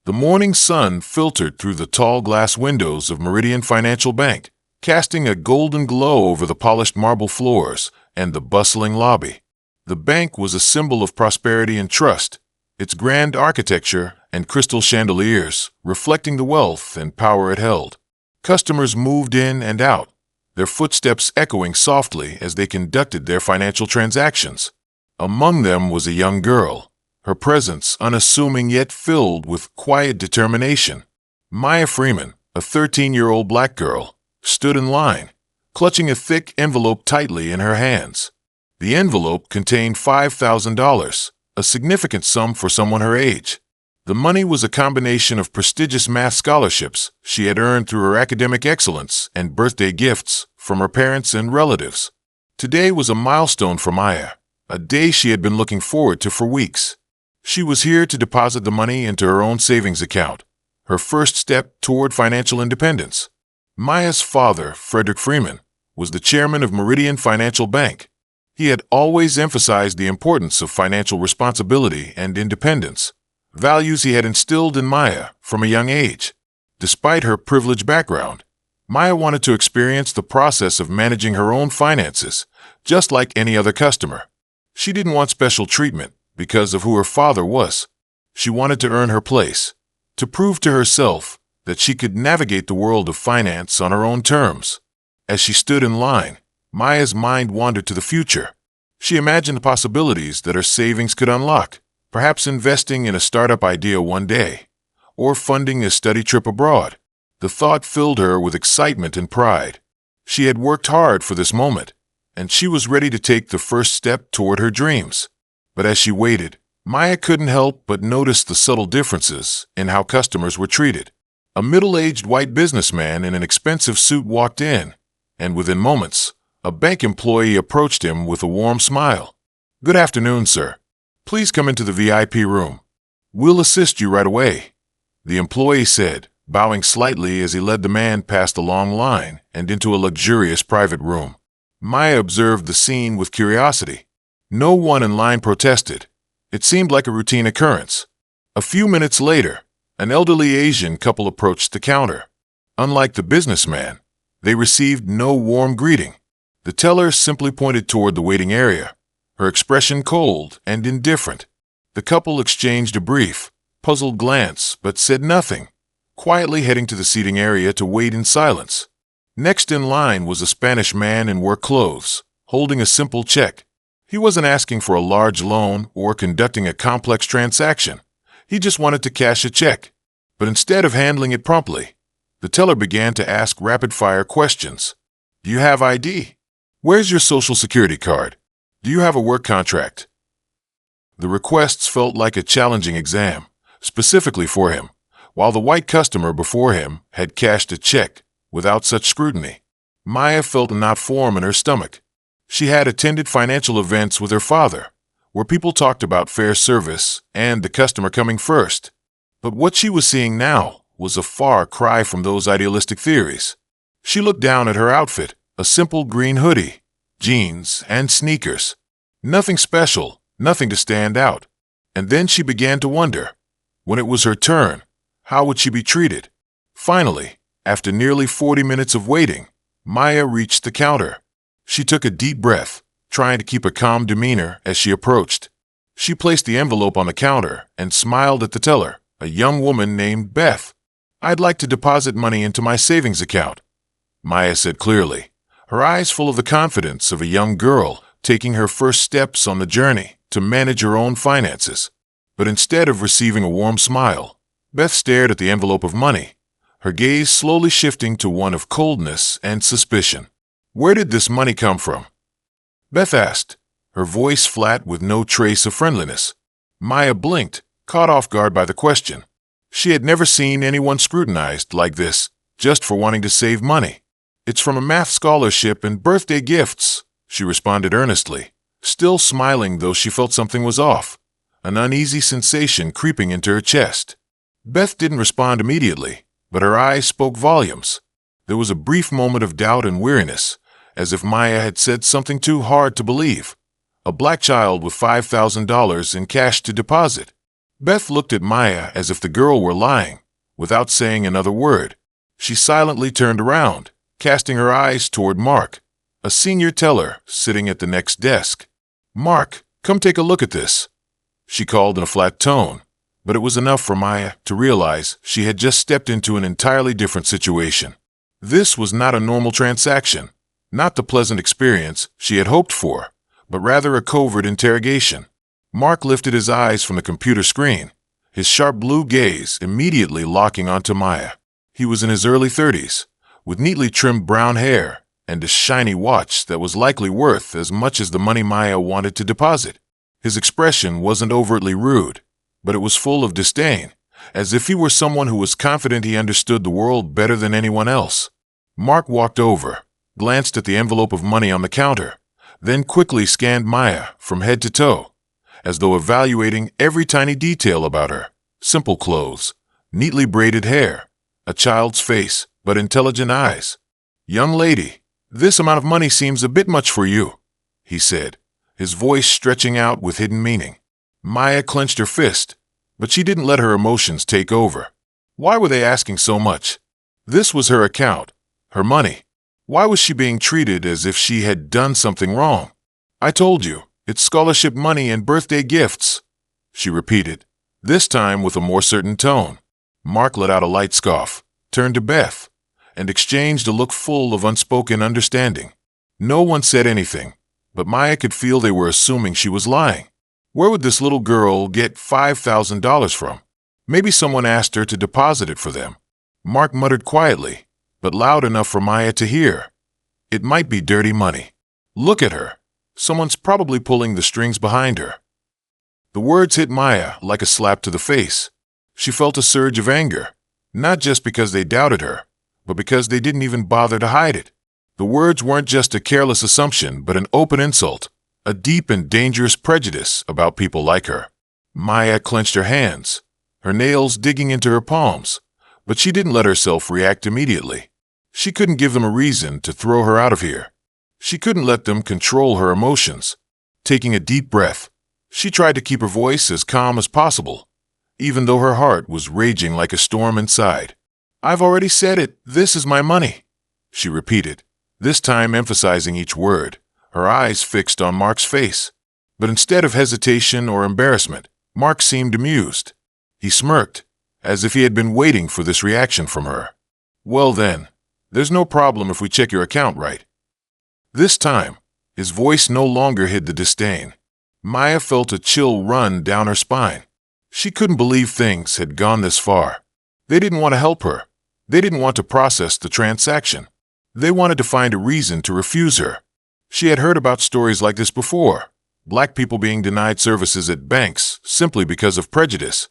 The morning sun filtered through the tall glass windows of Meridian Financial Bank, casting a golden glow over the polished marble floors and the bustling lobby. The bank was a symbol of prosperity and trust, its grand architecture and crystal chandeliers reflecting the wealth and power it held. Customers moved in and out, their footsteps echoing softly as they conducted their financial transactions. Among them was a young girl, her presence unassuming yet filled with quiet determination. Maya Freeman, a 13-year-old black girl, stood in line, clutching a thick envelope tightly in her hands. The envelope contained $5,000, a significant sum for someone her age. The money was a combination of prestigious math scholarships she had earned through her academic excellence and birthday gifts from her parents and relatives. Today was a milestone for Maya, a day she had been looking forward to for weeks. She was here to deposit the money into her own savings account, her first step toward financial independence. Maya's father, Frederick Freeman, was the chairman of Meridian Financial Bank. He had always emphasized the importance of financial responsibility and independence, values he had instilled in Maya from a young age. Despite her privileged background, Maya wanted to experience the process of managing her own finances, just like any other customer. She didn't want special treatment because of who her father was. She wanted to earn her place, to prove to herself that she could navigate the world of finance on her own terms. As she stood in line, Maya's mind wandered to the future. She imagined the possibilities that her savings could unlock, perhaps investing in a startup idea one day, or funding a study trip abroad. The thought filled her with excitement and pride. She had worked hard for this moment, and she was ready to take the first step toward her dreams. But as she waited, Maya couldn't help but notice the subtle differences in how customers were treated. A middle-aged white businessman in an expensive suit walked in, and within moments, a bank employee approached him with a warm smile. "Good afternoon, sir. Please come into the VIP room. We'll assist you right away," the employee said, bowing slightly as he led the man past a long line and into a luxurious private room. Maya observed the scene with curiosity. No one in line protested. It seemed like a routine occurrence. A few minutes later, an elderly Asian couple approached the counter. Unlike the businessman, they received no warm greeting. The teller simply pointed toward the waiting area, her expression cold and indifferent. The couple exchanged a brief, puzzled glance but said nothing, quietly heading to the seating area to wait in silence. Next in line was a Spanish man in work clothes, holding a simple check. He wasn't asking for a large loan or conducting a complex transaction. He just wanted to cash a check. But instead of handling it promptly, the teller began to ask rapid-fire questions. "Do you have ID? Where's your social security card? Do you have a work contract?" The requests felt like a challenging exam, specifically for him, while the white customer before him had cashed a check without such scrutiny. Maya felt a knot form in her stomach. She had attended financial events with her father, where people talked about fair service and the customer coming first. But what she was seeing now was a far cry from those idealistic theories. She looked down at her outfit, a simple green hoodie, jeans, and sneakers. Nothing special, nothing to stand out. And then she began to wonder, when it was her turn, how would she be treated? Finally, after nearly 40 minutes of waiting, Maya reached the counter. She took a deep breath, trying to keep a calm demeanor as she approached. She placed the envelope on the counter and smiled at the teller, a young woman named Beth. "I'd like to deposit money into my savings account," Maya said clearly, her eyes full of the confidence of a young girl taking her first steps on the journey to manage her own finances. But instead of receiving a warm smile, Beth stared at the envelope of money, her gaze slowly shifting to one of coldness and suspicion. "Where did this money come from?" Beth asked, her voice flat with no trace of friendliness. Maya blinked, caught off guard by the question. She had never seen anyone scrutinized like this, just for wanting to save money. "It's from a math scholarship and birthday gifts," she responded earnestly, still smiling though she felt something was off, an uneasy sensation creeping into her chest. Beth didn't respond immediately, but her eyes spoke volumes. There was a brief moment of doubt and weariness, as if Maya had said something too hard to believe. A black child with $5,000 in cash to deposit. Beth looked at Maya as if the girl were lying, without saying another word. She silently turned around, casting her eyes toward Mark, a senior teller sitting at the next desk. "Mark, come take a look at this," she called in a flat tone, but it was enough for Maya to realize she had just stepped into an entirely different situation. This was not a normal transaction, not the pleasant experience she had hoped for, but rather a covert interrogation. Mark lifted his eyes from the computer screen, his sharp blue gaze immediately locking onto Maya. He was in his early 30s, with neatly trimmed brown hair and a shiny watch that was likely worth as much as the money Maya wanted to deposit. His expression wasn't overtly rude, but it was full of disdain, as if he were someone who was confident he understood the world better than anyone else. Mark walked over, glanced at the envelope of money on the counter, then quickly scanned Maya from head to toe, as though evaluating every tiny detail about her. Simple clothes, neatly braided hair, a child's face, but intelligent eyes. "Young lady, this amount of money seems a bit much for you," he said, his voice stretching out with hidden meaning. Maya clenched her fist, but she didn't let her emotions take over. Why were they asking so much? This was her account, her money. Why was she being treated as if she had done something wrong? "I told you, it's scholarship money and birthday gifts," she repeated, this time with a more certain tone. Mark let out a light scoff, turned to Beth, and exchanged a look full of unspoken understanding. No one said anything, but Maya could feel they were assuming she was lying. Where would this little girl get $5,000 from? Maybe someone asked her to deposit it for them. Mark muttered quietly, but loud enough for Maya to hear. "It might be dirty money. Look at her. Someone's probably pulling the strings behind her." The words hit Maya like a slap to the face. She felt a surge of anger, not just because they doubted her, but because they didn't even bother to hide it. The words weren't just a careless assumption, but an open insult, a deep and dangerous prejudice about people like her. Maya clenched her hands, her nails digging into her palms, but she didn't let herself react immediately. She couldn't give them a reason to throw her out of here. She couldn't let them control her emotions. Taking a deep breath, she tried to keep her voice as calm as possible, even though her heart was raging like a storm inside. "I've already said it. This is my money," she repeated, this time emphasizing each word, her eyes fixed on Mark's face. But instead of hesitation or embarrassment, Mark seemed amused. He smirked, as if he had been waiting for this reaction from her. "Well then, there's no problem if we check your account, right?" This time, his voice no longer hid the disdain. Maya felt a chill run down her spine. She couldn't believe things had gone this far. They didn't want to help her. They didn't want to process the transaction. They wanted to find a reason to refuse her. She had heard about stories like this before. Black people being denied services at banks simply because of prejudice,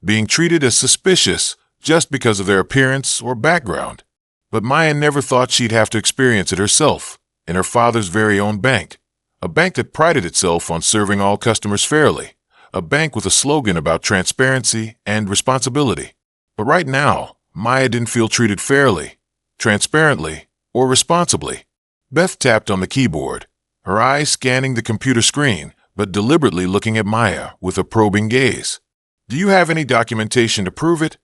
being treated as suspicious just because of their appearance or background. But Maya never thought she'd have to experience it herself, in her father's very own bank, a bank that prided itself on serving all customers fairly, a bank with a slogan about transparency and responsibility. But right now, Maya didn't feel treated fairly, transparently, or responsibly. Beth tapped on the keyboard, her eyes scanning the computer screen, but deliberately looking at Maya with a probing gaze. "Do you have any documentation to prove it?"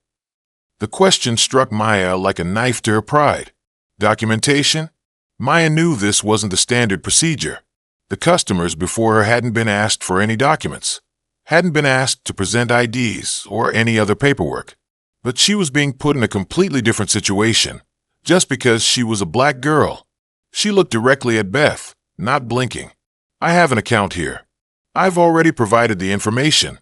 The question struck Maya like a knife to her pride. Documentation? Maya knew this wasn't the standard procedure. The customers before her hadn't been asked for any documents, hadn't been asked to present IDs or any other paperwork. But she was being put in a completely different situation, just because she was a black girl. She looked directly at Beth, not blinking. "I have an account here. I've already provided the information."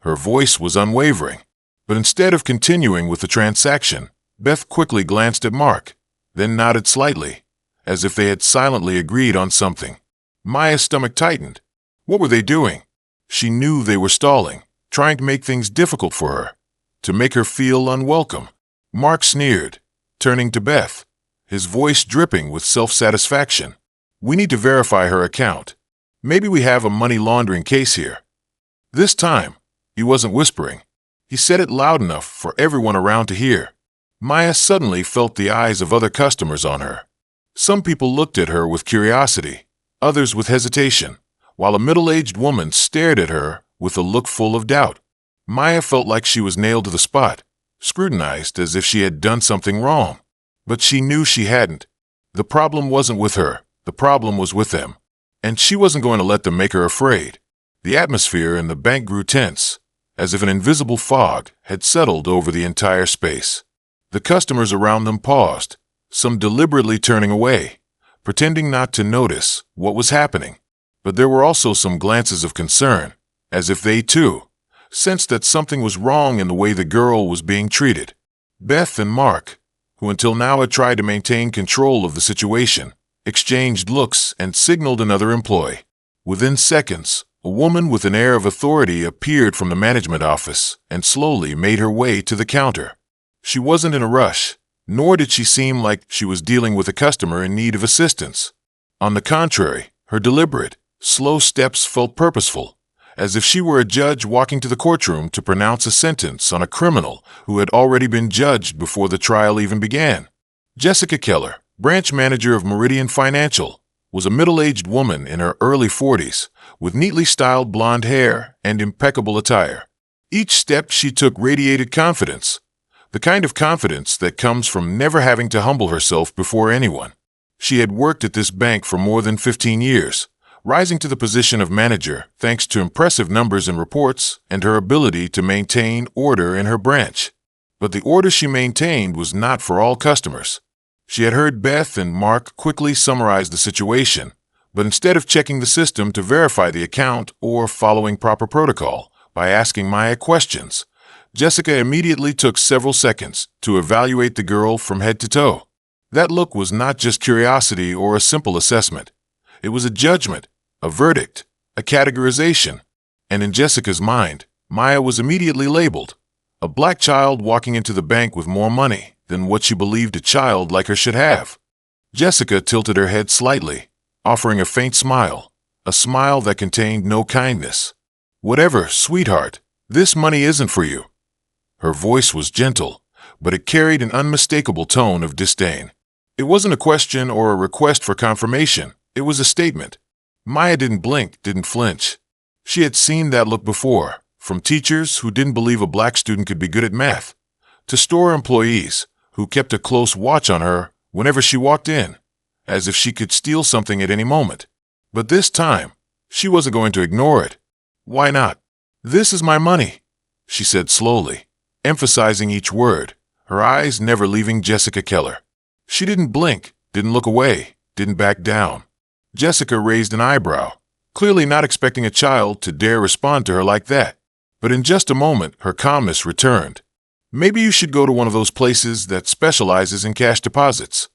Her voice was unwavering. But instead of continuing with the transaction, Beth quickly glanced at Mark, then nodded slightly, as if they had silently agreed on something. Maya's stomach tightened. What were they doing? She knew they were stalling, trying to make things difficult for her, to make her feel unwelcome. Mark sneered, turning to Beth, his voice dripping with self-satisfaction. "We need to verify her account. Maybe we have a money laundering case here." This time, he wasn't whispering. He said it loud enough for everyone around to hear. Maya suddenly felt the eyes of other customers on her. Some people looked at her with curiosity, others with hesitation, while a middle-aged woman stared at her with a look full of doubt. Maya felt like she was nailed to the spot, scrutinized as if she had done something wrong. But she knew she hadn't. The problem wasn't with her. The problem was with them. And she wasn't going to let them make her afraid. The atmosphere in the bank grew tense, as if an invisible fog had settled over the entire space. The customers around them paused, some deliberately turning away, pretending not to notice what was happening. But there were also some glances of concern, as if they, too, sensed that something was wrong in the way the girl was being treated. Beth and Mark, who until now had tried to maintain control of the situation, exchanged looks and signaled another employee. Within seconds, a woman with an air of authority appeared from the management office and slowly made her way to the counter. She wasn't in a rush, nor did she seem like she was dealing with a customer in need of assistance. On the contrary, her deliberate, slow steps felt purposeful, as if she were a judge walking to the courtroom to pronounce a sentence on a criminal who had already been judged before the trial even began. Jessica Keller, branch manager of Meridian Financial, was a middle-aged woman in her early 40s, with neatly styled blonde hair and impeccable attire. Each step she took radiated confidence, the kind of confidence that comes from never having to humble herself before anyone. She had worked at this bank for more than 15 years, rising to the position of manager thanks to impressive numbers and reports and her ability to maintain order in her branch. But the order she maintained was not for all customers. She had heard Beth and Mark quickly summarize the situation, but instead of checking the system to verify the account or following proper protocol by asking Maya questions, Jessica immediately took several seconds to evaluate the girl from head to toe. That look was not just curiosity or a simple assessment. It was a judgment, a verdict, a categorization. And in Jessica's mind, Maya was immediately labeled a black child walking into the bank with more money than what she believed a child like her should have. Jessica tilted her head slightly, offering a faint smile, a smile that contained no kindness. "Whatever, sweetheart, this money isn't for you." Her voice was gentle, but it carried an unmistakable tone of disdain. It wasn't a question or a request for confirmation. It was a statement. Maya didn't blink, didn't flinch. She had seen that look before, from teachers who didn't believe a black student could be good at math, to store employees who kept a close watch on her whenever she walked in, as if she could steal something at any moment. But this time, she wasn't going to ignore it. "Why not? This is my money," she said slowly, emphasizing each word, her eyes never leaving Jessica Keller. She didn't blink, didn't look away, didn't back down. Jessica raised an eyebrow, clearly not expecting a child to dare respond to her like that. But in just a moment, her calmness returned. "Maybe you should go to one of those places that specializes in cash deposits."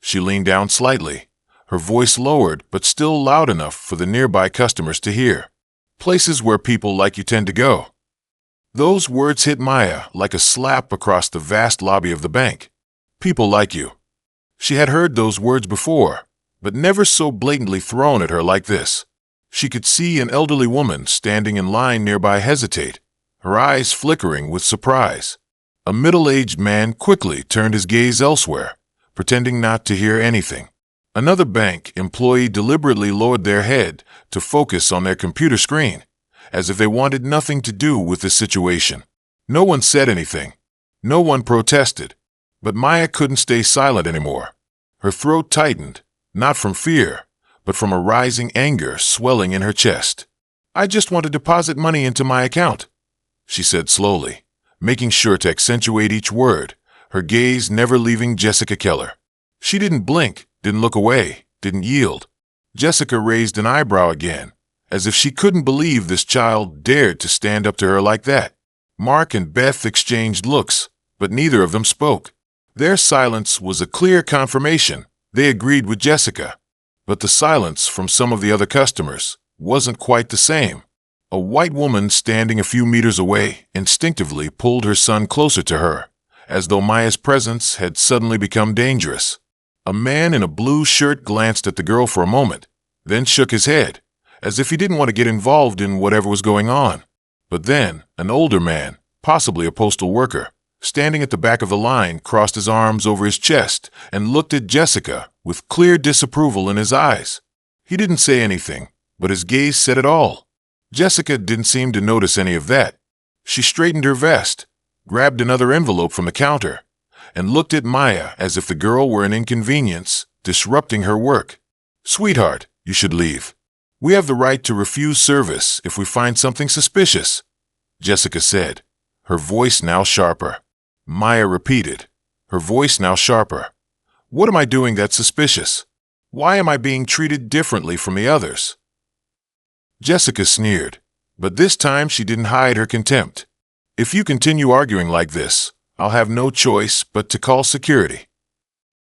She leaned down slightly, her voice lowered but still loud enough for the nearby customers to hear. "Places where people like you tend to go." Those words hit Maya like a slap across the vast lobby of the bank. People like you. She had heard those words before, but never so blatantly thrown at her like this. She could see an elderly woman standing in line nearby hesitate, her eyes flickering with surprise. A middle-aged man quickly turned his gaze elsewhere, pretending not to hear anything. Another bank employee deliberately lowered their head to focus on their computer screen, as if they wanted nothing to do with the situation. No one said anything. No one protested. But Maya couldn't stay silent anymore. Her throat tightened, not from fear, but from a rising anger swelling in her chest. "I just want to deposit money into my account," she said slowly, making sure to accentuate each word, her gaze never leaving Jessica Keller. She didn't blink, didn't look away, didn't yield. Jessica raised an eyebrow again, as if she couldn't believe this child dared to stand up to her like that. Mark and Beth exchanged looks, but neither of them spoke. Their silence was a clear confirmation. They agreed with Jessica. But the silence from some of the other customers wasn't quite the same. A white woman standing a few meters away instinctively pulled her son closer to her, as though Maya's presence had suddenly become dangerous. A man in a blue shirt glanced at the girl for a moment, then shook his head, as if he didn't want to get involved in whatever was going on. But then, an older man, possibly a postal worker, standing at the back of the line, crossed his arms over his chest and looked at Jessica with clear disapproval in his eyes. He didn't say anything, but his gaze said it all. Jessica didn't seem to notice any of that. She straightened her vest, grabbed another envelope from the counter, and looked at Maya as if the girl were an inconvenience, disrupting her work. "Sweetheart, you should leave. We have the right to refuse service if we find something suspicious," Jessica said, her voice now sharper. Maya repeated, her voice now sharper. "What am I doing that's suspicious? Why am I being treated differently from the others?" Jessica sneered, but this time she didn't hide her contempt. "If you continue arguing like this, I'll have no choice but to call security."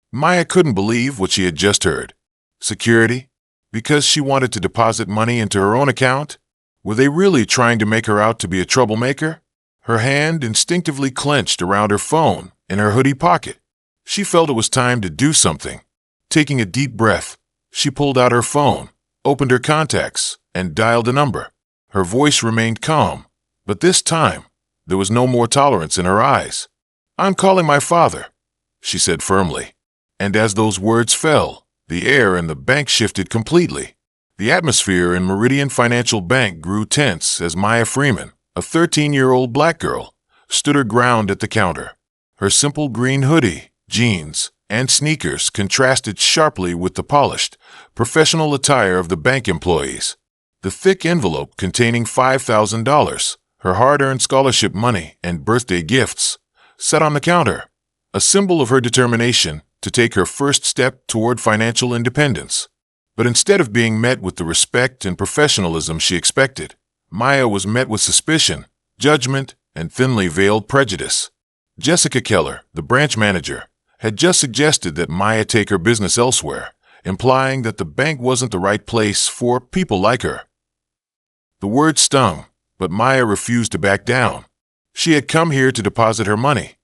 Maya couldn't believe what she had just heard. Security? Because she wanted to deposit money into her own account? Were they really trying to make her out to be a troublemaker? Her hand instinctively clenched around her phone in her hoodie pocket. She felt it was time to do something. Taking a deep breath, she pulled out her phone, opened her contacts, and dialed a number. Her voice remained calm, but this time, there was no more tolerance in her eyes. "I'm calling my father," she said firmly. And as those words fell, the air in the bank shifted completely. The atmosphere in Meridian Financial Bank grew tense as Maya Freeman, a 13-year-old black girl, stood her ground at the counter. Her simple green hoodie, jeans, and sneakers contrasted sharply with the polished, professional attire of the bank employees. The thick envelope containing $5,000, her hard-earned scholarship money and birthday gifts, sat on the counter, a symbol of her determination to take her first step toward financial independence. But instead of being met with the respect and professionalism she expected, Maya was met with suspicion, judgment, and thinly veiled prejudice. Jessica Keller, the branch manager, had just suggested that Maya take her business elsewhere, implying that the bank wasn't the right place for people like her. The word stung, but Maya refused to back down. She had come here to deposit her money,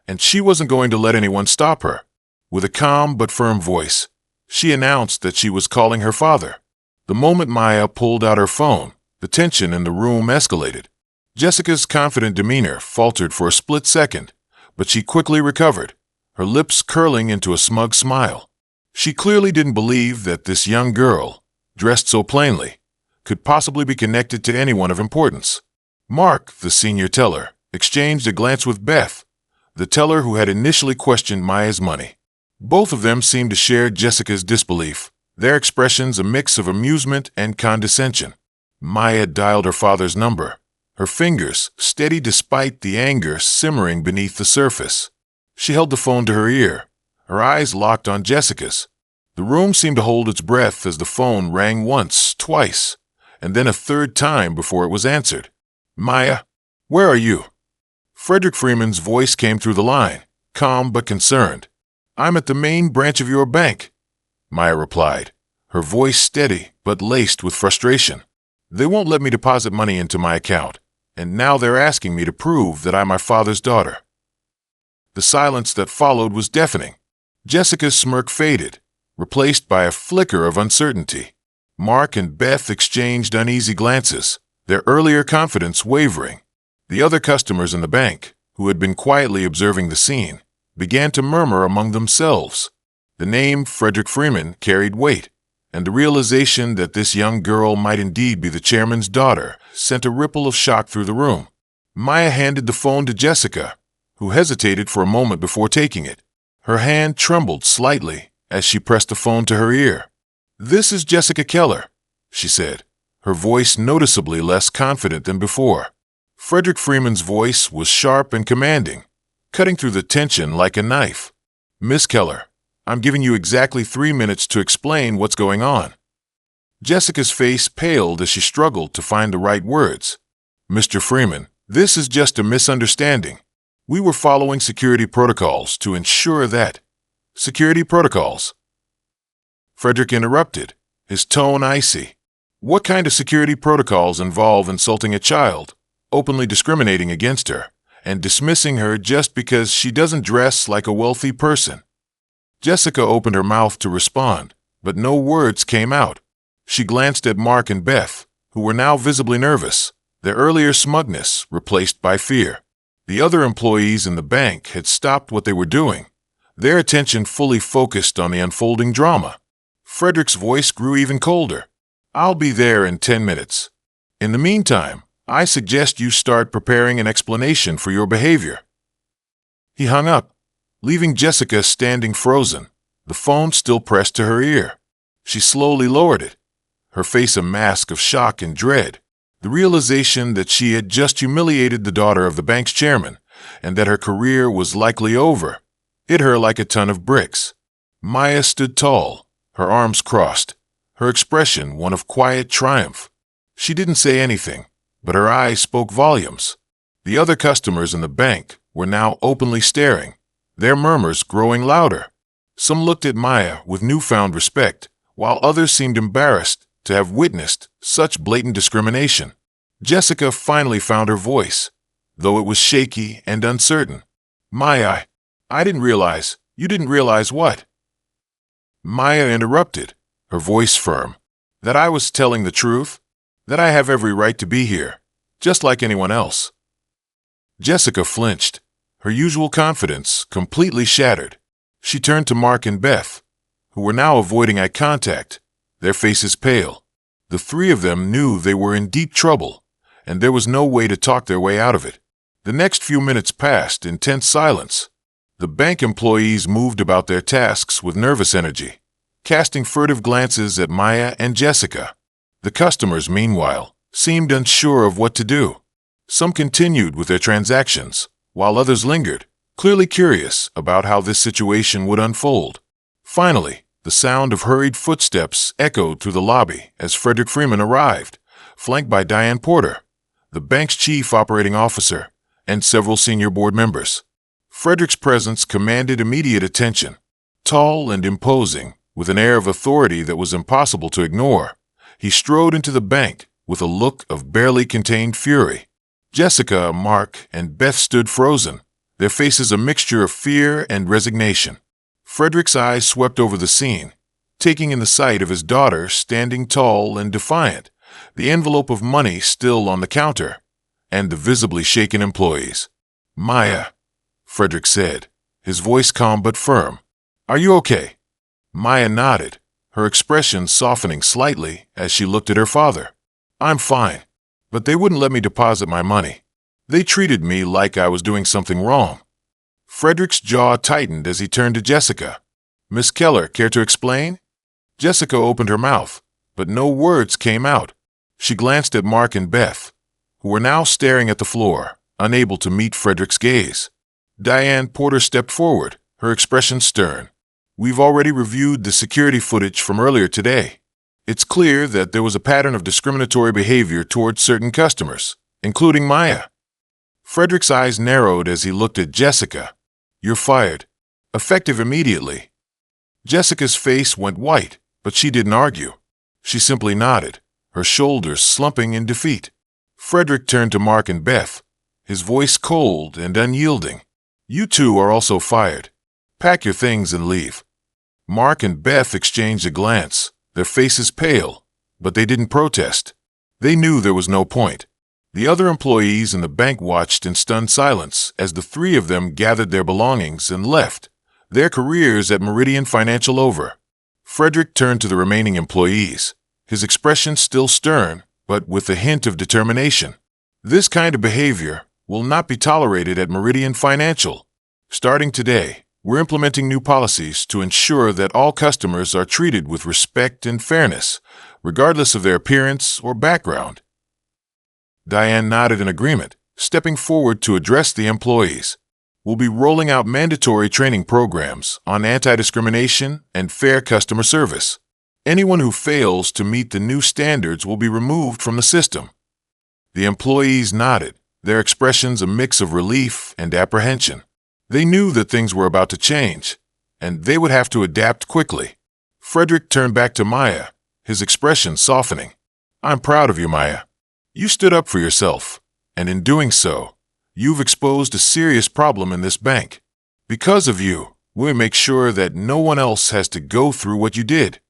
and she wasn't going to let anyone stop her. With a calm but firm voice, she announced that she was calling her father. The moment Maya pulled out her phone, the tension in the room escalated. Jessica's confident demeanor faltered for a split second, but she quickly recovered, her lips curling into a smug smile. She clearly didn't believe that this young girl, dressed so plainly, could possibly be connected to anyone of importance. Mark, the senior teller, exchanged a glance with Beth, the teller who had initially questioned Maya's money. Both of them seemed to share Jessica's disbelief, their expressions a mix of amusement and condescension. Maya dialed her father's number, her fingers steady despite the anger simmering beneath the surface. She held the phone to her ear, her eyes locked on Jessica's. The room seemed to hold its breath as the phone rang once, twice, and then a third time before it was answered. "Maya, where are you?" Frederick Freeman's voice came through the line, calm but concerned. "I'm at the main branch of your bank," Maya replied, her voice steady but laced with frustration. "They won't let me deposit money into my account, and now they're asking me to prove that I'm my father's daughter." The silence that followed was deafening. Jessica's smirk faded, replaced by a flicker of uncertainty. Mark and Beth exchanged uneasy glances, their earlier confidence wavering. The other customers in the bank, who had been quietly observing the scene, began to murmur among themselves. The name Frederick Freeman carried weight, and the realization that this young girl might indeed be the chairman's daughter sent a ripple of shock through the room. Maya handed the phone to Jessica, who hesitated for a moment before taking it. Her hand trembled slightly as she pressed the phone to her ear. "This is Jessica Keller," she said, her voice noticeably less confident than before. Frederick Freeman's voice was sharp and commanding, cutting through the tension like a knife. "Miss Keller, I'm giving you exactly 3 minutes to explain what's going on." Jessica's face paled as she struggled to find the right words. "Mr. Freeman, this is just a misunderstanding. We were following security protocols to ensure that—" "Security protocols?" Frederick interrupted, his tone icy. "What kind of security protocols involve insulting a child, openly discriminating against her, and dismissing her just because she doesn't dress like a wealthy person?" Jessica opened her mouth to respond, but no words came out. She glanced at Mark and Beth, who were now visibly nervous, their earlier smugness replaced by fear. The other employees in the bank had stopped what they were doing, their attention fully focused on the unfolding drama. Frederick's voice grew even colder. "I'll be there in 10 minutes. In the meantime, I suggest you start preparing an explanation for your behavior." He hung up, leaving Jessica standing frozen, the phone still pressed to her ear. She slowly lowered it, her face a mask of shock and dread. The realization that she had just humiliated the daughter of the bank's chairman and that her career was likely over hit her like a ton of bricks. Maya stood tall, her arms crossed, her expression one of quiet triumph. She didn't say anything, but her eyes spoke volumes. The other customers in the bank were now openly staring, their murmurs growing louder. Some looked at Maya with newfound respect, while others seemed embarrassed to have witnessed such blatant discrimination. Jessica finally found her voice, though it was shaky and uncertain. "Maya, I didn't realize." "You didn't realize what?" Maya interrupted, her voice firm. "That I was telling the truth, that I have every right to be here, just like anyone else." Jessica flinched, her usual confidence completely shattered. She turned to Mark and Beth, who were now avoiding eye contact, their faces pale. The three of them knew they were in deep trouble, and there was no way to talk their way out of it. The next few minutes passed in tense silence. The bank employees moved about their tasks with nervous energy, casting furtive glances at Maya and Jessica. The customers, meanwhile, seemed unsure of what to do. Some continued with their transactions, while others lingered, clearly curious about how this situation would unfold. Finally, the sound of hurried footsteps echoed through the lobby as Frederick Freeman arrived, flanked by Diane Porter, the bank's chief operating officer, and several senior board members. Frederick's presence commanded immediate attention. Tall and imposing, with an air of authority that was impossible to ignore, he strode into the bank with a look of barely contained fury. Jessica, Mark, and Beth stood frozen, their faces a mixture of fear and resignation. Frederick's eyes swept over the scene, taking in the sight of his daughter standing tall and defiant, the envelope of money still on the counter, and the visibly shaken employees. "Maya," Frederick said, his voice calm but firm. "Are you okay?" Maya nodded, her expression softening slightly as she looked at her father. "I'm fine, but they wouldn't let me deposit my money. They treated me like I was doing something wrong." Frederick's jaw tightened as he turned to Jessica. "Miss Keller, care to explain?" Jessica opened her mouth, but no words came out. She glanced at Mark and Beth, who were now staring at the floor, unable to meet Frederick's gaze. Diane Porter stepped forward, her expression stern. "We've already reviewed the security footage from earlier today. It's clear that there was a pattern of discriminatory behavior towards certain customers, including Maya." Frederick's eyes narrowed as he looked at Jessica. "You're fired. Effective immediately." Jessica's face went white, but she didn't argue. She simply nodded, her shoulders slumping in defeat. Frederick turned to Mark and Beth, his voice cold and unyielding. "You two are also fired. Pack your things and leave." Mark and Beth exchanged a glance, their faces pale, but they didn't protest. They knew there was no point. The other employees in the bank watched in stunned silence as the three of them gathered their belongings and left, their careers at Meridian Financial over. Frederick turned to the remaining employees, his expression still stern, but with a hint of determination. "This kind of behavior will not be tolerated at Meridian Financial. Starting today, we're implementing new policies to ensure that all customers are treated with respect and fairness, regardless of their appearance or background." Diane nodded in agreement, stepping forward to address the employees. "We'll be rolling out mandatory training programs on anti-discrimination and fair customer service. Anyone who fails to meet the new standards will be removed from the system." The employees nodded, their expressions a mix of relief and apprehension. They knew that things were about to change, and they would have to adapt quickly. Frederick turned back to Maya, his expression softening. "I'm proud of you, Maya. You stood up for yourself, and in doing so, you've exposed a serious problem in this bank. Because of you, we'll make sure that no one else has to go through what you did."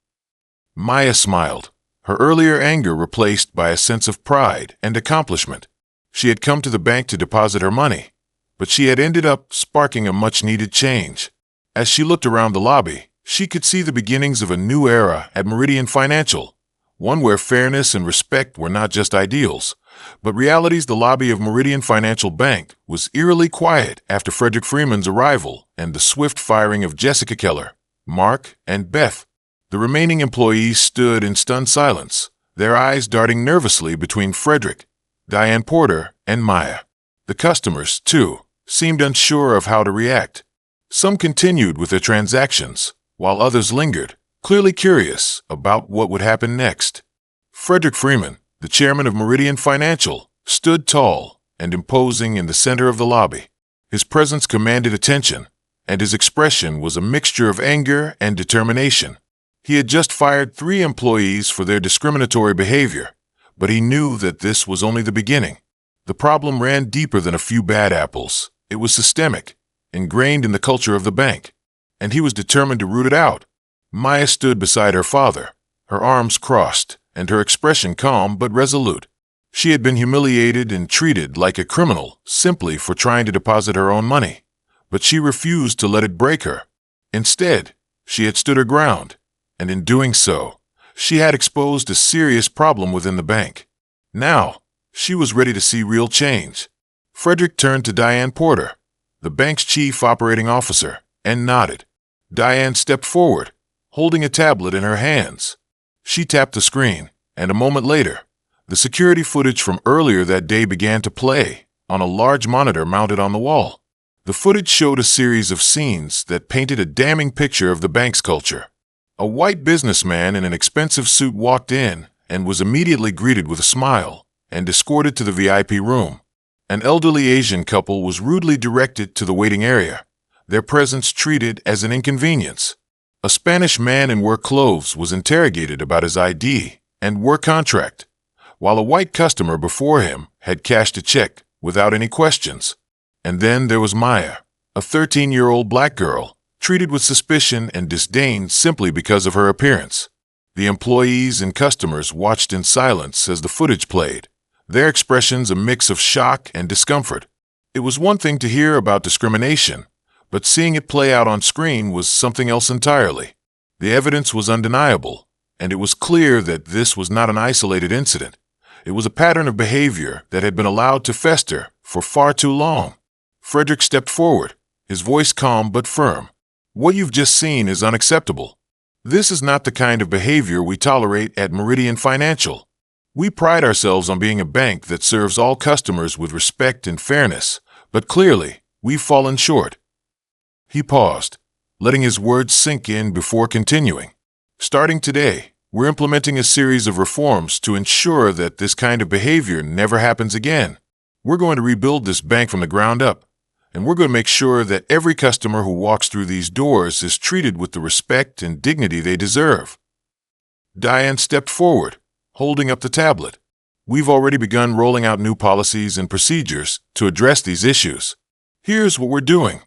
Maya smiled, her earlier anger replaced by a sense of pride and accomplishment. She had come to the bank to deposit her money, but she had ended up sparking a much-needed change. As she looked around the lobby, she could see the beginnings of a new era at Meridian Financial, one where fairness and respect were not just ideals, But reality's the lobby of Meridian Financial Bank was eerily quiet after Frederick Freeman's arrival and the swift firing of Jessica Keller, Mark, and Beth. The remaining employees stood in stunned silence, their eyes darting nervously between Frederick, Diane Porter, and Maya. The customers, too, seemed unsure of how to react. Some continued with their transactions, while others lingered, clearly curious about what would happen next. Frederick Freeman, the chairman of Meridian Financial, stood tall and imposing in the center of the lobby. His presence commanded attention, and his expression was a mixture of anger and determination. He had just fired 3 employees for their discriminatory behavior, but he knew that this was only the beginning. The problem ran deeper than a few bad apples. It was systemic, ingrained in the culture of the bank, and he was determined to root it out. Maya stood beside her father, her arms crossed, and her expression calm but resolute. She had been humiliated and treated like a criminal simply for trying to deposit her own money, but she refused to let it break her. Instead, she had stood her ground, and in doing so, she had exposed a serious problem within the bank. Now, she was ready to see real change. Frederick turned to Diane Porter, the bank's chief operating officer, and nodded. Diane stepped forward, holding a tablet in her hands. She tapped the screen, and a moment later, the security footage from earlier that day began to play on a large monitor mounted on the wall. The footage showed a series of scenes that painted a damning picture of the bank's culture. A white businessman in an expensive suit walked in and was immediately greeted with a smile and escorted to the VIP room. An elderly Asian couple was rudely directed to the waiting area, their presence treated as an inconvenience. A Spanish man in work clothes was interrogated about his ID and work contract, while a white customer before him had cashed a check without any questions. And then there was Maya, a 13-year-old black girl, treated with suspicion and disdain simply because of her appearance. The employees and customers watched in silence as the footage played, their expressions a mix of shock and discomfort. It was one thing to hear about discrimination, but seeing it play out on screen was something else entirely. The evidence was undeniable, and it was clear that this was not an isolated incident. It was a pattern of behavior that had been allowed to fester for far too long. Frederick stepped forward, his voice calm but firm. What you've just seen is unacceptable. This is not the kind of behavior we tolerate at Meridian Financial. We pride ourselves on being a bank that serves all customers with respect and fairness, but clearly, we've fallen short. He paused, letting his words sink in before continuing. Starting today, we're implementing a series of reforms to ensure that this kind of behavior never happens again. We're going to rebuild this bank from the ground up, and we're going to make sure that every customer who walks through these doors is treated with the respect and dignity they deserve. Diane stepped forward, holding up the tablet. We've already begun rolling out new policies and procedures to address these issues. Here's what we're doing.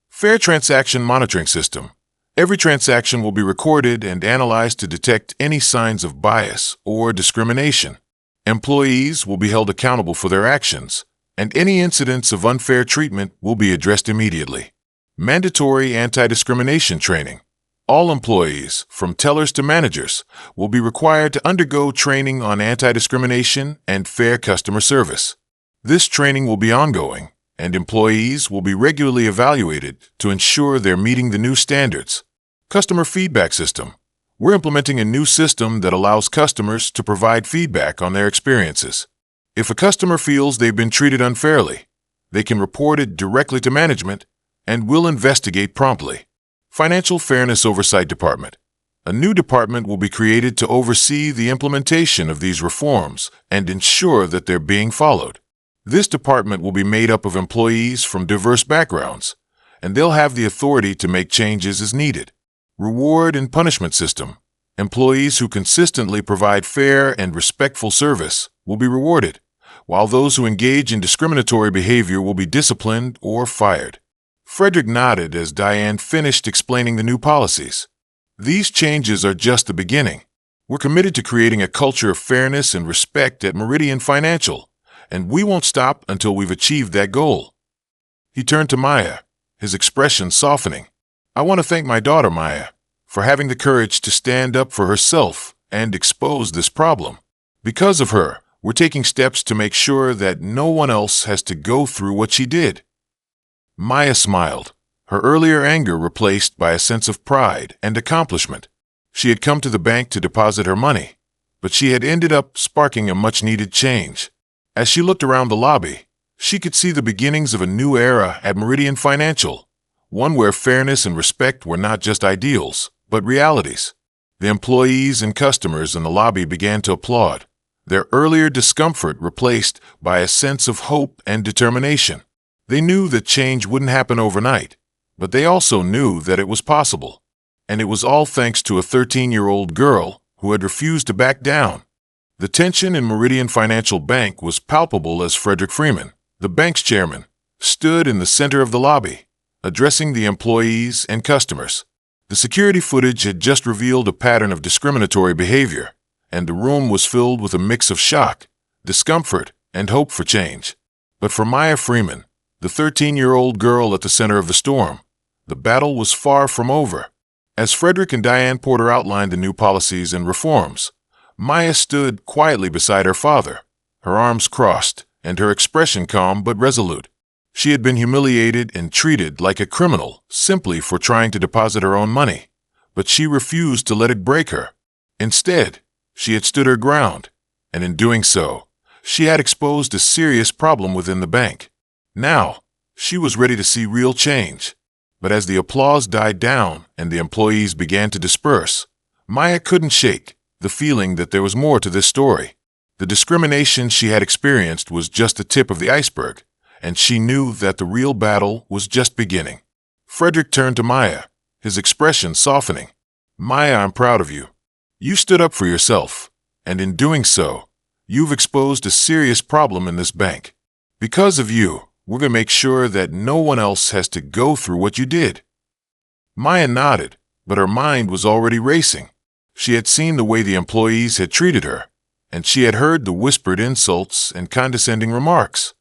Fair Transaction Monitoring System. Every transaction will be recorded and analyzed to detect any signs of bias or discrimination. Employees will be held accountable for their actions, and any incidents of unfair treatment will be addressed immediately. Mandatory anti-discrimination training. All employees, from tellers to managers, will be required to undergo training on anti-discrimination and fair customer service. This training will be ongoing, and employees will be regularly evaluated to ensure they're meeting the new standards. Customer feedback system. We're implementing a new system that allows customers to provide feedback on their experiences. If a customer feels they've been treated unfairly, they can report it directly to management, and we'll investigate promptly. Financial Fairness Oversight Department. A new department will be created to oversee the implementation of these reforms and ensure that they're being followed. This department will be made up of employees from diverse backgrounds, and they'll have the authority to make changes as needed. Reward and punishment system. Employees who consistently provide fair and respectful service will be rewarded, while those who engage in discriminatory behavior will be disciplined or fired. Frederick nodded as Diane finished explaining the new policies. These changes are just the beginning. We're committed to creating a culture of fairness and respect at Meridian Financial, and we won't stop until we've achieved that goal. He turned to Maya, his expression softening. I want to thank my daughter, Maya, for having the courage to stand up for herself and expose this problem. Because of her, We're taking steps to make sure that no one else has to go through what she did." Maya smiled, her earlier anger replaced by a sense of pride and accomplishment. She had come to the bank to deposit her money, but she had ended up sparking a much-needed change. As she looked around the lobby, she could see the beginnings of a new era at Meridian Financial, one where fairness and respect were not just ideals, but realities. The employees and customers in the lobby began to applaud, their earlier discomfort replaced by a sense of hope and determination. They knew that change wouldn't happen overnight, but they also knew that it was possible. And it was all thanks to a 13-year-old girl who had refused to back down. The tension in Meridian Financial Bank was palpable as Frederick Freeman, the bank's chairman, stood in the center of the lobby, addressing the employees and customers. The security footage had just revealed a pattern of discriminatory behavior, and the room was filled with a mix of shock, discomfort, and hope for change. But for Maya Freeman, the 13-year-old girl at the center of the storm, the battle was far from over. As Frederick and Diane Porter outlined the new policies and reforms, Maya stood quietly beside her father, her arms crossed, and her expression calm but resolute. She had been humiliated and treated like a criminal simply for trying to deposit her own money, but she refused to let it break her. Instead, she had stood her ground, and in doing so, she had exposed a serious problem within the bank. Now, she was ready to see real change. But as the applause died down and the employees began to disperse, Maya couldn't shake the feeling that there was more to this story. The discrimination she had experienced was just the tip of the iceberg, and she knew that the real battle was just beginning. Frederick turned to Maya, his expression softening. "Maya, I'm proud of you. You stood up for yourself, and in doing so, you've exposed a serious problem in this bank. Because of you, we're going to make sure that no one else has to go through what you did." Maya nodded, but her mind was already racing. She had seen the way the employees had treated her, and she had heard the whispered insults and condescending remarks.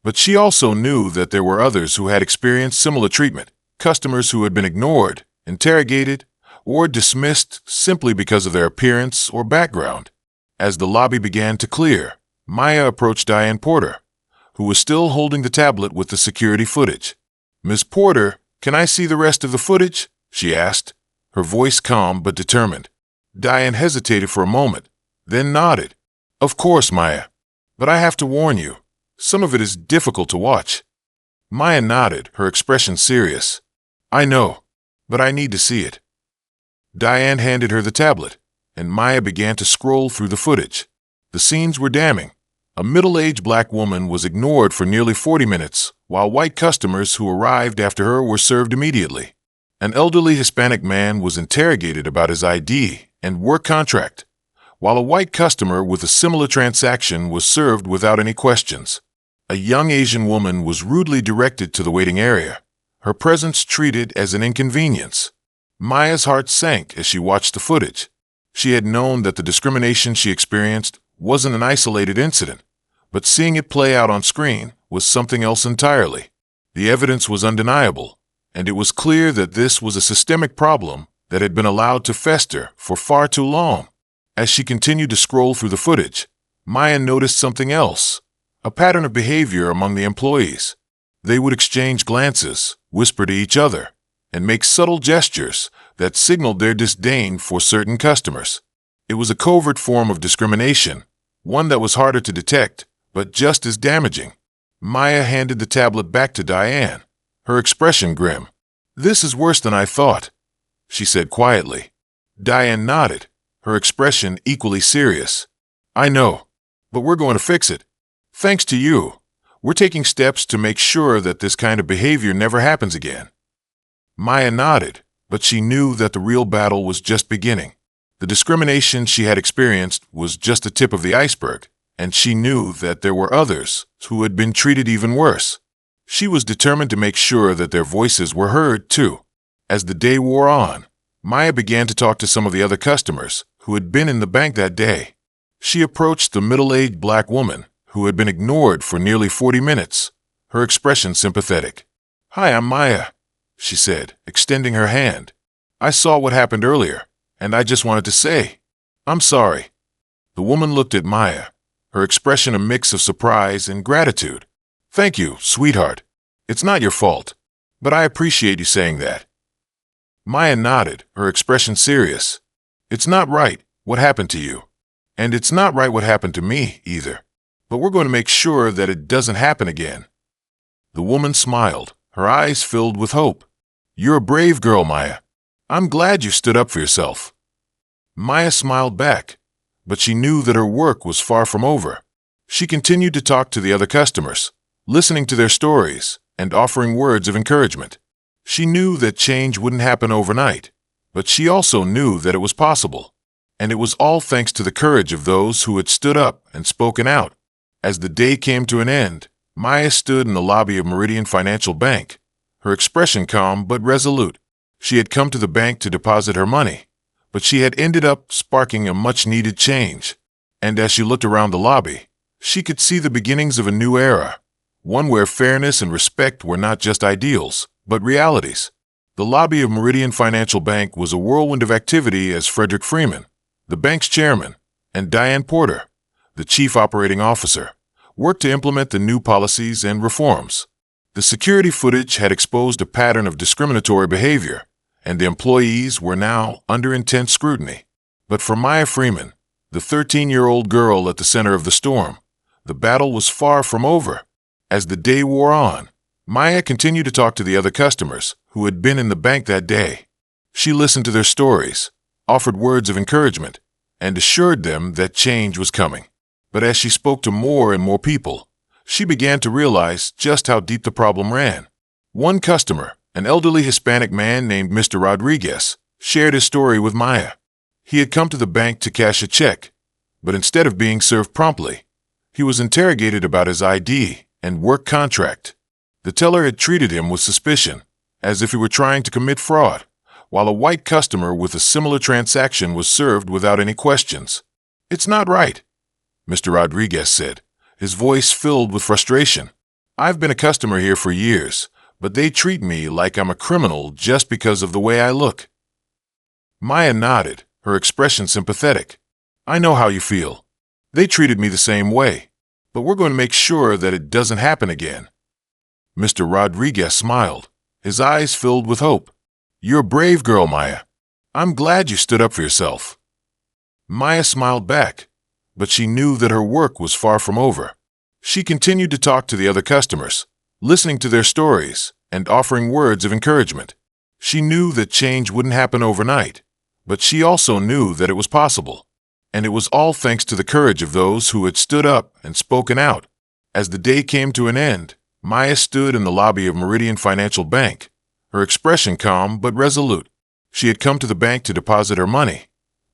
But she also knew that there were others who had experienced similar treatment, customers who had been ignored, interrogated, or dismissed simply because of their appearance or background. As the lobby began to clear, Maya approached Diane Porter, who was still holding the tablet with the security footage. "Miss Porter, can I see the rest of the footage?" she asked, her voice calm but determined. Diane hesitated for a moment, then nodded. "Of course, Maya. But I have to warn you, some of it is difficult to watch." Maya nodded, her expression serious. "I know, but I need to see it." Diane handed her the tablet, and Maya began to scroll through the footage. The scenes were damning. A middle-aged black woman was ignored for nearly 40 minutes, while white customers who arrived after her were served immediately. An elderly Hispanic man was interrogated about his ID and work contract, while a white customer with a similar transaction was served without any questions. A young Asian woman was rudely directed to the waiting area, her presence treated as an inconvenience. Maya's heart sank as she watched the footage. She had known that the discrimination she experienced wasn't an isolated incident, but seeing it play out on screen was something else entirely. The evidence was undeniable, and it was clear that this was a systemic problem that had been allowed to fester for far too long. As she continued to scroll through the footage, Maya noticed something else, a pattern of behavior among the employees. They would exchange glances, whisper to each other, and make subtle gestures that signaled their disdain for certain customers. It was a covert form of discrimination, one that was harder to detect, but just as damaging. Maya handed the tablet back to Diane, her expression grim. "This is worse than I thought," she said quietly. Diane nodded, her expression equally serious. "I know, but we're going to fix it. Thanks to you, we're taking steps to make sure that this kind of behavior never happens again." Maya nodded, but she knew that the real battle was just beginning. The discrimination she had experienced was just the tip of the iceberg, and she knew that there were others who had been treated even worse. She was determined to make sure that their voices were heard, too. As the day wore on, Maya began to talk to some of the other customers who had been in the bank that day. She approached the middle-aged black woman who had been ignored for nearly 40 minutes, her expression sympathetic. "Hi, I'm Maya," she said, extending her hand. "I saw what happened earlier, and I just wanted to say, I'm sorry." The woman looked at Maya, her expression a mix of surprise and gratitude. "Thank you, sweetheart. It's not your fault, but I appreciate you saying that." Maya nodded, her expression serious. "It's not right what happened to you. And it's not right what happened to me, either. But we're going to make sure that it doesn't happen again." The woman smiled, her eyes filled with hope. "You're a brave girl, Maya. I'm glad you stood up for yourself." Maya smiled back, but she knew that her work was far from over. She continued to talk to the other customers, listening to their stories and offering words of encouragement. She knew that change wouldn't happen overnight, but she also knew that it was possible. And it was all thanks to the courage of those who had stood up and spoken out. As the day came to an end, Maya stood in the lobby of Meridian Financial Bank, her expression calm but resolute. She had come to the bank to deposit her money, but she had ended up sparking a much-needed change. And as she looked around the lobby, she could see the beginnings of a new era, one where fairness and respect were not just ideals, but realities. The lobby of Meridian Financial Bank was a whirlwind of activity as Frederick Freeman, the bank's chairman, and Diane Porter, the chief operating officer, worked to implement the new policies and reforms. The security footage had exposed a pattern of discriminatory behavior, and the employees were now under intense scrutiny. But for Maya Freeman, the 13-year-old girl at the center of the storm, the battle was far from over. As the day wore on, Maya continued to talk to the other customers who had been in the bank that day. She listened to their stories, offered words of encouragement, and assured them that change was coming. But as she spoke to more and more people, she began to realize just how deep the problem ran. One customer, an elderly Hispanic man named Mr. Rodriguez, shared his story with Maya. He had come to the bank to cash a check, but instead of being served promptly, he was interrogated about his ID and work contract. The teller had treated him with suspicion, as if he were trying to commit fraud, while a white customer with a similar transaction was served without any questions. "It's not right," Mr. Rodriguez said, his voice filled with frustration. "I've been a customer here for years, but they treat me like I'm a criminal just because of the way I look." Maya nodded, her expression sympathetic. "I know how you feel. They treated me the same way, but we're going to make sure that it doesn't happen again." Mr. Rodriguez smiled, his eyes filled with hope. "You're a brave girl, Maya. I'm glad you stood up for yourself." Maya smiled back, but she knew that her work was far from over. She continued to talk to the other customers, listening to their stories and offering words of encouragement. She knew that change wouldn't happen overnight, but she also knew that it was possible. And it was all thanks to the courage of those who had stood up and spoken out. As the day came to an end, Maya stood in the lobby of Meridian Financial Bank, her expression calm but resolute. She had come to the bank to deposit her money,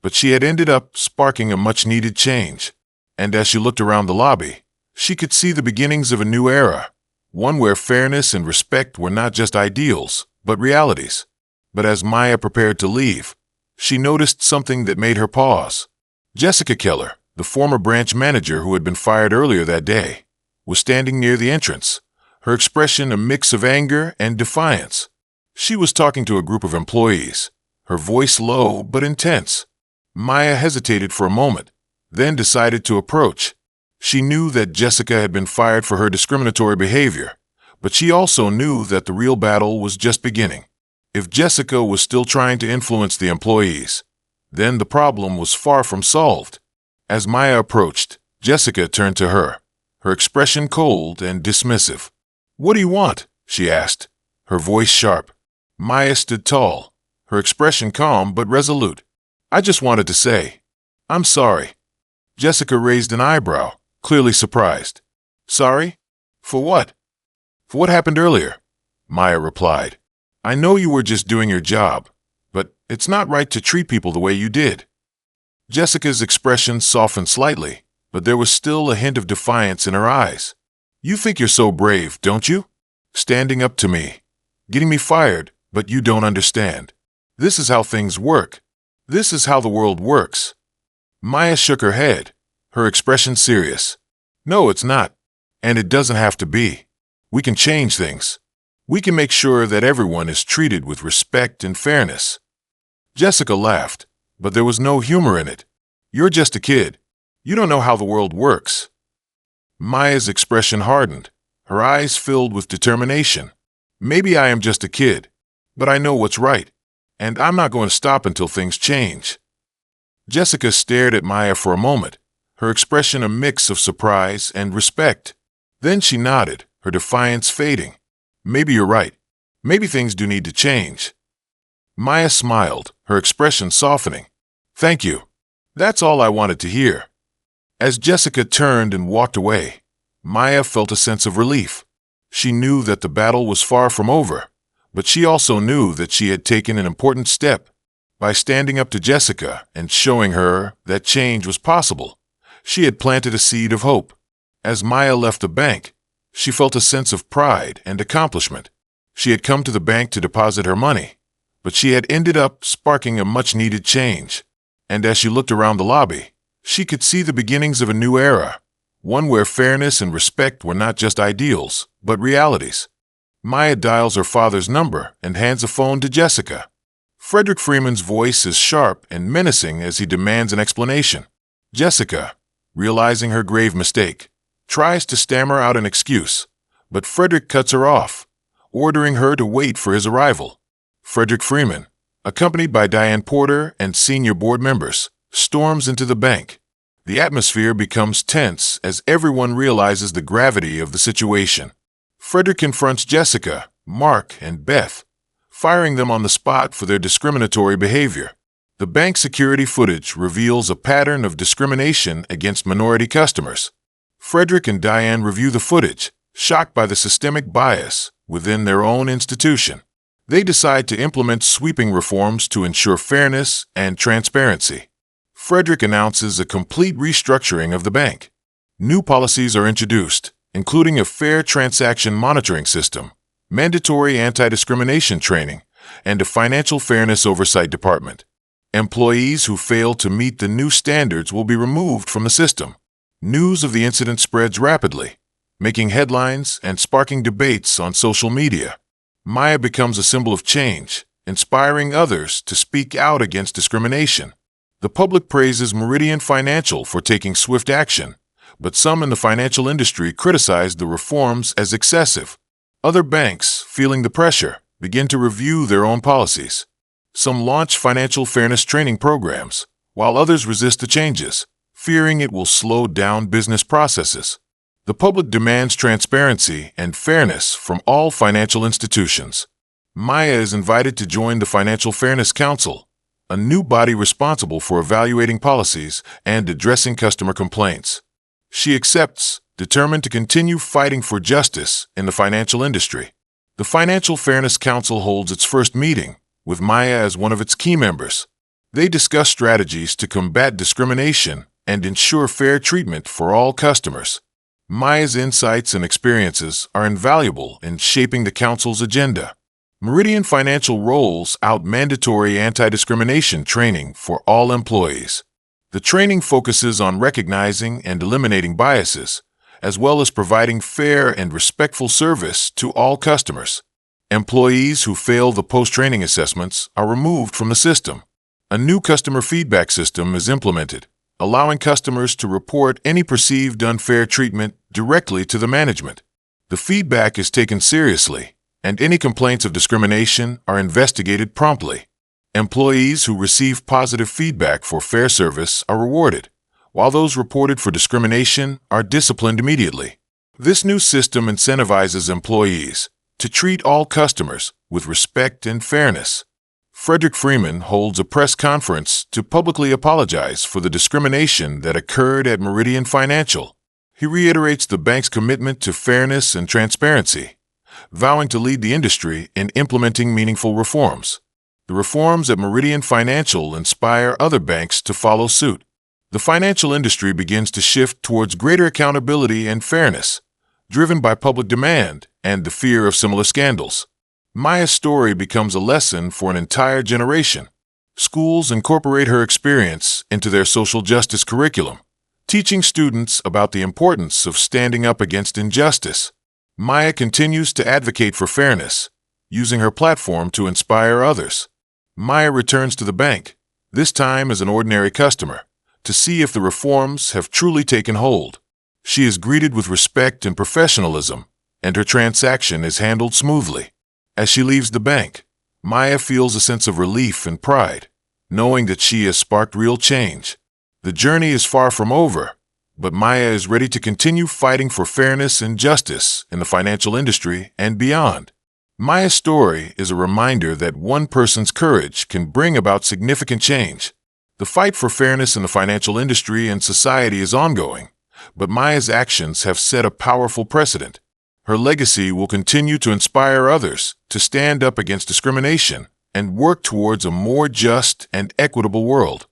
but she had ended up sparking a much-needed change. And as she looked around the lobby, she could see the beginnings of a new era, one where fairness and respect were not just ideals, but realities. But as Maya prepared to leave, she noticed something that made her pause. Jessica Keller, the former branch manager who had been fired earlier that day, was standing near the entrance, her expression a mix of anger and defiance. She was talking to a group of employees, her voice low but intense. Maya hesitated for a moment, then decided to approach. She knew that Jessica had been fired for her discriminatory behavior, but she also knew that the real battle was just beginning. If Jessica was still trying to influence the employees, then the problem was far from solved. As Maya approached, Jessica turned to her, her expression cold and dismissive. "What do you want?" she asked, her voice sharp. Maya stood tall, her expression calm but resolute. "I just wanted to say, I'm sorry." Jessica raised an eyebrow, clearly surprised. "Sorry? For what?" "For what happened earlier," Maya replied. "I know you were just doing your job, but it's not right to treat people the way you did." Jessica's expression softened slightly, but there was still a hint of defiance in her eyes. "You think you're so brave, don't you? Standing up to me, getting me fired, but you don't understand. This is how things work. This is how the world works." Maya shook her head, her expression serious. "No, it's not. And it doesn't have to be. We can change things. We can make sure that everyone is treated with respect and fairness." Jessica laughed, but there was no humor in it. "You're just a kid. You don't know how the world works." Maya's expression hardened, her eyes filled with determination. "Maybe I am just a kid, but I know what's right, and I'm not going to stop until things change." Jessica stared at Maya for a moment, her expression a mix of surprise and respect. Then she nodded, her defiance fading. "Maybe you're right. Maybe things do need to change." Maya smiled, her expression softening. "Thank you. That's all I wanted to hear." As Jessica turned and walked away, Maya felt a sense of relief. She knew that the battle was far from over, but she also knew that she had taken an important step. By standing up to Jessica and showing her that change was possible, she had planted a seed of hope. As Maya left the bank, she felt a sense of pride and accomplishment. She had come to the bank to deposit her money, but she had ended up sparking a much-needed change. And as she looked around the lobby, she could see the beginnings of a new era, one where fairness and respect were not just ideals, but realities. Maya dials her father's number and hands a phone to Jessica. Frederick Freeman's voice is sharp and menacing as he demands an explanation. Jessica, realizing her grave mistake, tries to stammer out an excuse, but Frederick cuts her off, ordering her to wait for his arrival. Frederick Freeman, accompanied by Diane Porter and senior board members, storms into the bank. The atmosphere becomes tense as everyone realizes the gravity of the situation. Frederick confronts Jessica, Mark, and Beth, firing them on the spot for their discriminatory behavior. The bank security footage reveals a pattern of discrimination against minority customers. Frederick and Diane review the footage, shocked by the systemic bias within their own institution. They decide to implement sweeping reforms to ensure fairness and transparency. Frederick announces a complete restructuring of the bank. New policies are introduced, including a fair transaction monitoring system, mandatory anti-discrimination training, and a financial fairness oversight department. Employees who fail to meet the new standards will be removed from the system. News of the incident spreads rapidly, making headlines and sparking debates on social media. Maya becomes a symbol of change, inspiring others to speak out against discrimination. The public praises Meridian Financial for taking swift action, but some in the financial industry criticize the reforms as excessive. Other banks, feeling the pressure, begin to review their own policies. Some launch financial fairness training programs, while others resist the changes, fearing it will slow down business processes. The public demands transparency and fairness from all financial institutions. Maya is invited to join the Financial Fairness Council, a new body responsible for evaluating policies and addressing customer complaints. She accepts, determined to continue fighting for justice in the financial industry. The Financial Fairness Council holds its first meeting, with Maya as one of its key members. They discuss strategies to combat discrimination and ensure fair treatment for all customers. Maya's insights and experiences are invaluable in shaping the Council's agenda. Meridian Financial rolls out mandatory anti-discrimination training for all employees. The training focuses on recognizing and eliminating biases, as well as providing fair and respectful service to all customers. Employees who fail the post-training assessments are removed from the system. A new customer feedback system is implemented, allowing customers to report any perceived unfair treatment directly to the management. The feedback is taken seriously, and any complaints of discrimination are investigated promptly. Employees who receive positive feedback for fair service are rewarded, while those reported for discrimination are disciplined immediately. This new system incentivizes employees to treat all customers with respect and fairness. Frederick Freeman holds a press conference to publicly apologize for the discrimination that occurred at Meridian Financial. He reiterates the bank's commitment to fairness and transparency, vowing to lead the industry in implementing meaningful reforms. The reforms at Meridian Financial inspire other banks to follow suit. The financial industry begins to shift towards greater accountability and fairness, driven by public demand and the fear of similar scandals. Maya's story becomes a lesson for an entire generation. Schools incorporate her experience into their social justice curriculum, teaching students about the importance of standing up against injustice. Maya continues to advocate for fairness, using her platform to inspire others. Maya returns to the bank, this time as an ordinary customer, to see if the reforms have truly taken hold. She is greeted with respect and professionalism, and her transaction is handled smoothly. As she leaves the bank, Maya feels a sense of relief and pride, knowing that she has sparked real change. The journey is far from over, but Maya is ready to continue fighting for fairness and justice in the financial industry and beyond. Maya's story is a reminder that one person's courage can bring about significant change. The fight for fairness in the financial industry and society is ongoing, but Maya's actions have set a powerful precedent. Her legacy will continue to inspire others to stand up against discrimination and work towards a more just and equitable world.